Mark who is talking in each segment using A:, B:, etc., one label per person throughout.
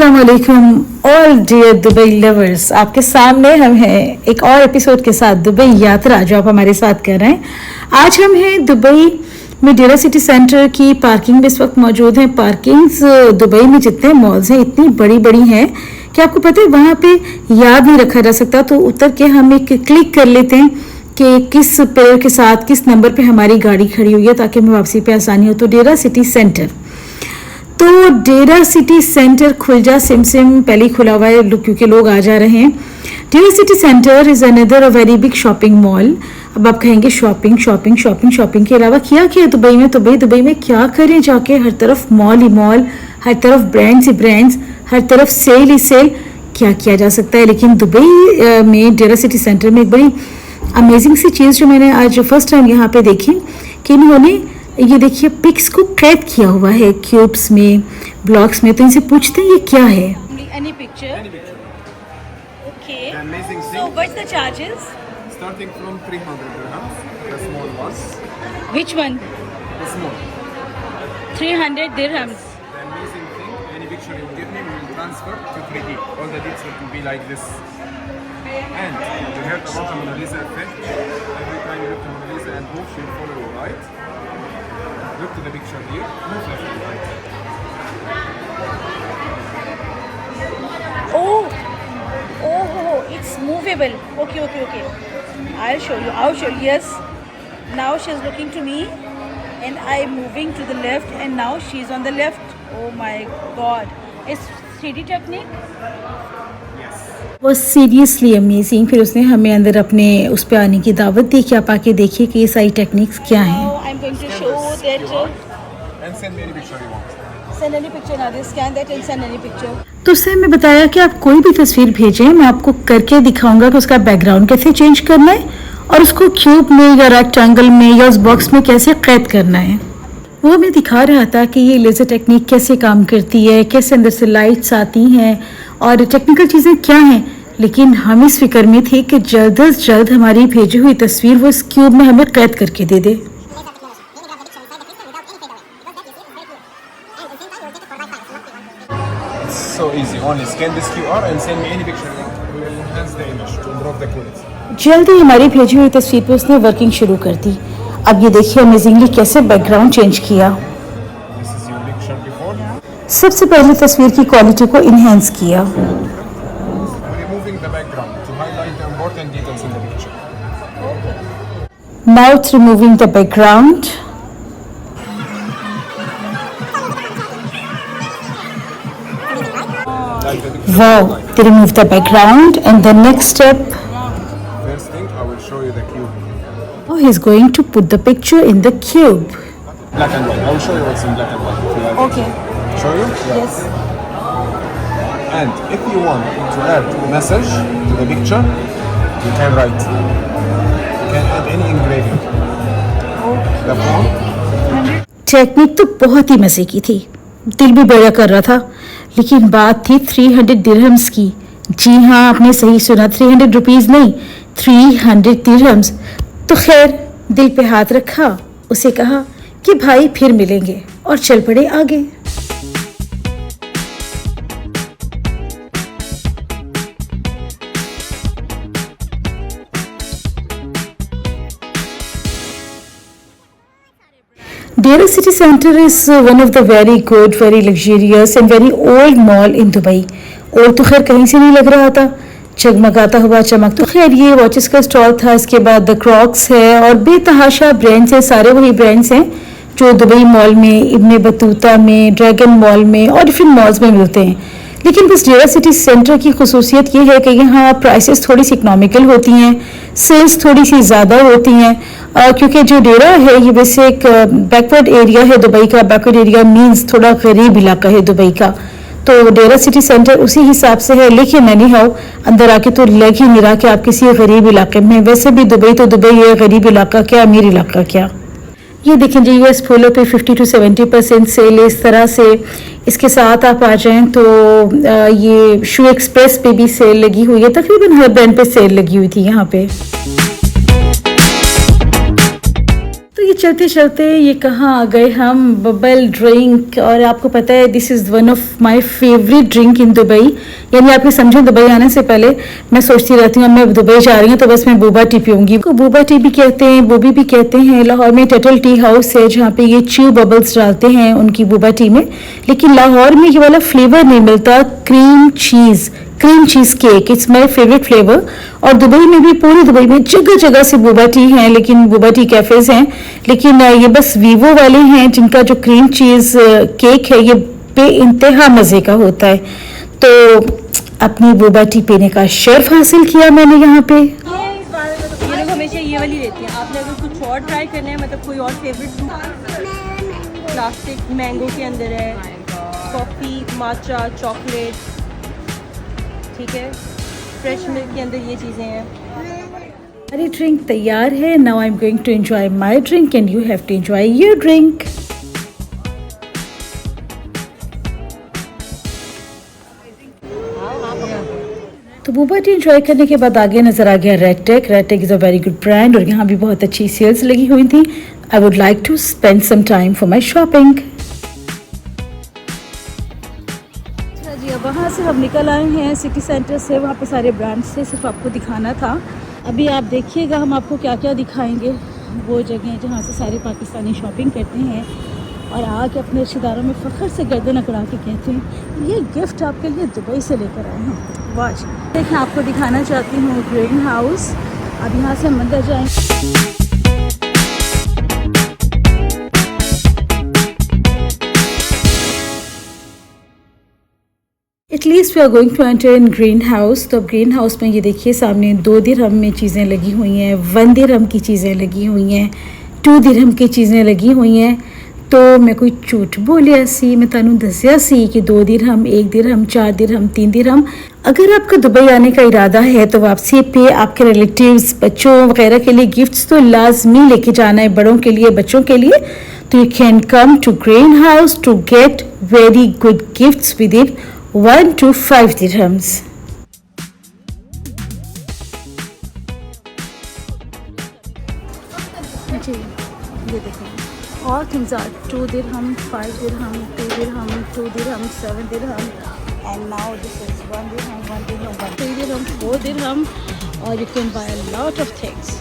A: अस्सलामुअलैकुम all dear Dubai lovers. आपके सामने हम हैं एक और एपिसोड के साथ दुबई यात्रा जो आप हमारे साथ कर रहे हैं। आज हम हैं दुबई में डेरा सिटी सेंटर की पार्किंग में इस वक्त मौजूद हैं। पार्किंग्स दुबई में जितने मॉल्स हैं इतनी बड़ी बड़ी हैं कि आपको पता है वहाँ पे याद नहीं रखा जा सकता। तो उतर के हम एक क्लिक कर लेते हैं कि किस पेयर के साथ किस नंबर पे हमारी गाड़ी खड़ी हुई है ताकि हमें वापसी पे आसानी हो। तो डेरा सिटी सेंटर, तो डेरा सिटी सेंटर खुल जा सिम पहले ही खुला हुआ है क्योंकि लोग आ जा रहे हैं। Deira city centre is another a very big shopping mall. अब आप कहेंगे शॉपिंग शॉपिंग शॉपिंग शॉपिंग के अलावा क्या किया दुबई में? तो भाई दुबई में क्या करें जाके, हर तरफ मॉल ही मॉल, हर तरफ ब्रांड्स ही ब्रांड्स, हर तरफ सेल ही सेल, क्या किया जा सकता है। लेकिन दुबई में डेरा सिटी सेंटर में एक बड़ी अमेजिंग सी चीज़ जो मैंने आज फर्स्ट टाइम यहाँ पे देखी कि इन्होंने ये देखिए पिक्स को कैद किया हुआ है क्यूब्स में, ब्लॉक्स में। तो इनसे पूछते हैं ये क्या है।
B: Any picture? Okay. So what's the charges?
C: Starting from 300 dirhams, the small ones.
B: Which one?
C: The small.
B: 300 dirhams.
C: The amazing thing, any picture you give me, we will transfer to 3D. All the details will be like this. And you heard about the Mona Lisa effect. Every time you look at Mona Lisa and move, she'll follow you, right? Look to the picture here, move left and right.
B: Oh, it's movable. Okay. I'll show you. Yes. Now she's looking to me and I'm moving to the left and now she's on the left. Oh my God. It's 3D technique?
A: वो seriously amazing. फिर उसने हमें अंदर अपने उस पे आने की दावत दी कि आप आके देखिए कि ये सारी टेक्निक्स क्या हैं।
B: Now I'm going to show that.
C: And send me any picture you want.
B: Send any picture now. They scan that and send any picture.
A: तो उसने हमें बताया कि आप कोई भी तस्वीर भेजें, मैं आपको करके दिखाऊंगा कि उसका बैकग्राउंड कैसे चेंज करना है और उसको क्यूब में या रेक्टेंगल में या उस बॉक्स में कैसे कैद करना है। वो हमें दिखा रहा था कि ये लेज़र टेक्निक कैसे काम करती है, कैसे अंदर से लाइट्स आती हैं और टेक्निकल चीज़ें क्या हैं। लेकिन हम इस फिक्र में थे कि जल्द अज जल्द हमारी भेजी हुई तस्वीर वो इस क्यूब में हमें कैद करके दे दे।
C: So easy, only scan this QR and send me any picture you want. We will enhance the image to improve the quality.
A: जल्द ही हमारी भेजी हुई तस्वीर पे उसने वर्किंग शुरू कर दी। अब ये देखिए अमेजिंगली कैसे बैकग्राउंड चेंज किया।
C: This is your picture before.
A: सबसे पहले तस्वीर की क्वालिटी को इन्हेंस किया।
C: Removing the background to highlight the important details in the picture.
A: Now it's removing the background.
C: Like the picture.
A: Wow, they removed the background and the next step,
C: First thing, I will show you the cube.
A: oh, he's going to put the picture in the cube.
C: Black and white. I will show you what's in black and white. If you like.
B: Okay.
C: Show you? Yeah.
B: Yes.
C: And if you want to add a message to the picture, you can write. You can add any engraving. The phone.
A: Technique तो बहुत ही मजे की थी, दिल भी बड़ा कर रहा था। लेकिन बात थी 300 दिरहम्स की। जी हाँ, आपने सही सुना, 300 रुपीज़ नहीं, 300 दिरहम्स। तो खैर दिल पे हाथ रखा, उसे कहा कि भाई फिर मिलेंगे और चल पड़े आगे। Dera City Center is one of the very good, very luxurious and very old mall in Dubai. और तो खैर कहीं से नहीं लग रहा था, चमकाता हुआ चमक। तो खैर ये वॉचेस का स्टॉल था, इसके बाद द क्रॉक्स है और बेतहाशा ब्रांड्स हैं। सारे वही ब्रांड्स हैं जो दुबई मॉल में, इब्न बतूता में, ड्रैगन मॉल में और डिफरेंट मॉल्स में मिलते हैं। लेकिन बस डेरा सिटी सेंटर की खुसूसियत ये है कि यहाँ प्राइसेस थोड़ी सी इकोनॉमिकल होती हैं, सेल्स थोड़ी सी ज़्यादा होती हैं। क्योंकि जो डेरा है ये वैसे एक बैकवर्ड एरिया है दुबई का। बैकवर्ड एरिया मीन्स थोड़ा गरीब इलाका है दुबई का। तो डेरा सिटी सेंटर उसी हिसाब से है। लेकिन एनी हाउ अंदर आके तो लग ही नहीं रहा कि आप किसी गरीब इलाके में। वैसे भी दुबई तो दुबई है, गरीब इलाका क्या, अमीर इलाका क्या। ये देखें जी, यूएस पोलो पे 50 to 70% सेल है। इस तरह से इसके साथ आप आ जाएं तो ये शू एक्सप्रेस पे भी सेल लगी हुई है। तकरीबन हर ब्रांड पे सेल लगी हुई थी यहाँ पे। चलते चलते ये कहाँ आ गए हम, बबल ड्रिंक। और आपको पता है this is one of my favourite drink in Dubai. यानी आप ये समझो दुबई आने से पहले मैं सोचती रहती हूँ मैं दुबई जा रही हूँ तो बस मैं बोबा टी पीऊँगी। बोबा टी भी कहते हैं, बोबी भी कहते हैं। लाहौर में टटल टी हाउस है जहाँ पे ये च्यू बबल्स डालते हैं उनकी बोबा टी में, लेकिन लाहौर में ये वाला फ्लेवर नहीं मिलता। Cream cheese cake, it's my favourite flavour. और दुबई में भी, पूरी दुबई में जगह जगह से बोबा टी हैं, लेकिन बोबा टी कैफ़ेज़ हैं, लेकिन ये बस वीवो वाले हैं जिनका जो क्रीम चीज़ केक है ये बेइंतहा मज़े का होता है। तो अपनी बोबा टी पीने का शर्फ हासिल किया मैंने यहाँ पे।
D: ये लोग हमेशा ये वाली रहती है। आपने अगर कुछ और ट्राई करना है, मतलब कोई और फेवरेट प्लास्टिक मैंगो के अंदर है, कॉफ़ी, माचा, चॉकलेट, ठीक है, फ्रेश मिल्क के अंदर ये चीज़ें हैं।
A: हमारी ड्रिंक तैयार है। Now I am going to enjoy my drink and you have to enjoy your drink. तो बोबा टी एंजॉय करने के बाद आगे नज़र आ गया Redtag. Redtag is a very good brand और यहाँ भी बहुत अच्छी सेल्स लगी हुई थी। I would like to spend some time for my shopping. जी अब वहाँ से हम निकल आए हैं सिटी सेंटर से। वहाँ पे सारे ब्रांड्स थे, सिर्फ आपको दिखाना था। अभी आप देखिएगा हम आपको क्या क्या दिखाएंगे। वो जगह जहाँ से सारे पाकिस्तानी शॉपिंग करते हैं और आके अपने रिश्तेदारों में फ़ख्र से गर्दन अकड़ा के कहते हैं ये गिफ्ट आपके लिए दुबई से लेकर आए हैं। वाच देखें, आपको दिखाना चाहती हूँ ग्रीन हाउस। अब यहाँ से हम अंदर जाएंगे। At least we are going to enter in green house. तो अब ग्रीन हाउस में ये देखिए सामने 2 दिरहम में चीज़ें लगी हुई हैं, 1 दिरहम की चीज़ें लगी हुई हैं, 2 दिरहम की चीज़ें लगी हुई हैं। तो मैं कोई झूठ बोलिया सी, मैं तुहानू दसिया सी कि 2 दिरहम, 1 दिरहम, 4 दिरहम, 3 दिरहम। अगर आपका दुबई आने का इरादा है तो वापसी पे आपके रिलेटिव्स, बच्चों वगैरह के लिए गिफ्ट्स तो लाजमी लेके जाना है, बड़ों के लिए, बच्चों के लिए। तो you can come to green house to get very good gifts with in 1 to 5 dirhams. जी ये देखो, all things are 2 dirham, 5 dirham, 2 dirham, 2 dirham, 7 dirham, and now this is 1 dirham, 1 dirham, 3 dirham, 4 dirham, or you can buy a lot of things.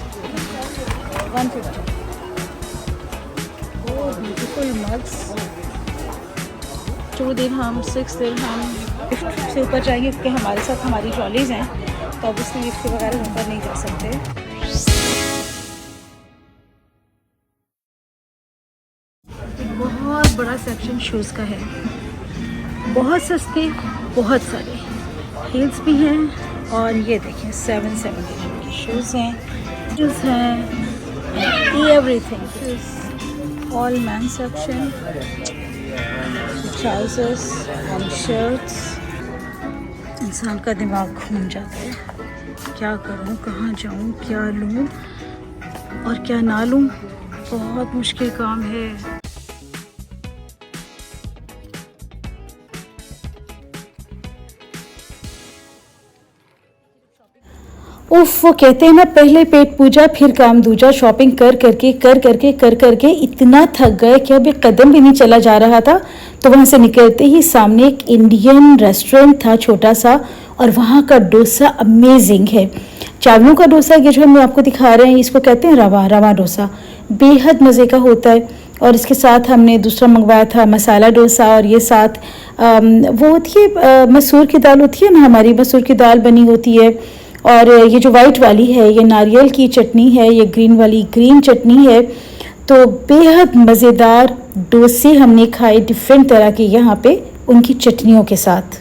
A: 150. Oh, beautiful mugs. 2 dirham, 6 dirham. Gift से ऊपर जाएंगे क्योंकि हमारे साथ हमारी ट्रॉलीज़ हैं, तो अब इसलिए गिफ्ट के बगैर ऊपर नहीं जा सकते। बहुत बड़ा सेक्शन शूज़ का है, बहुत सस्ते, बहुत सारे हील्स भी हैं। और ये देखिए 770 के शूज़ हैं, everything, all man section, trousers and shirts. इंसान का दिमाग घूम जाता है, क्या करूं, कहाँ जाऊं, क्या लूं और क्या ना लूं। बहुत मुश्किल काम है। उफ, वो कहते हैं ना पहले पेट पूजा फिर काम दूजा। शॉपिंग कर करके इतना थक गए कि अभी कदम भी नहीं चला जा रहा था। तो वहाँ से निकलते ही सामने एक इंडियन रेस्टोरेंट था छोटा सा, और वहाँ का डोसा अमेजिंग है। चावलों का डोसा ये जो हम आपको दिखा रहे हैं इसको कहते हैं रवा डोसा, बेहद मज़े का होता है। और इसके साथ हमने दूसरा मंगवाया था मसाला डोसा, और ये साथ वो होती है मसूर की दाल होती है ना, हमारी मसूर की दाल बनी होती है। और ये जो वाइट वाली है ये नारियल की चटनी है, ये ग्रीन वाली ग्रीन चटनी है। तो बेहद मज़ेदार डोसे हमने खाए डिफरेंट तरह के यहाँ पे उनकी चटनियों के साथ।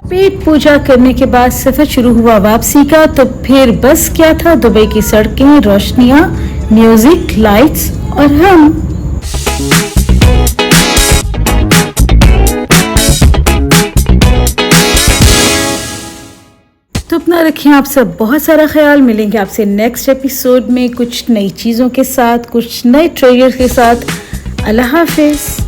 A: पेट पूजा करने के बाद सफ़र शुरू हुआ वापसी का। तो फिर बस क्या था, दुबई की सड़कें, रोशनियाँ, म्यूज़िक, लाइट्स और हम। तो अपना रखें आप सब बहुत सारा ख्याल। मिलेंगे आपसे नेक्स्ट एपिसोड में कुछ नई चीज़ों के साथ, कुछ नए ट्रेलर के साथ। अल्लाह हाफिज़।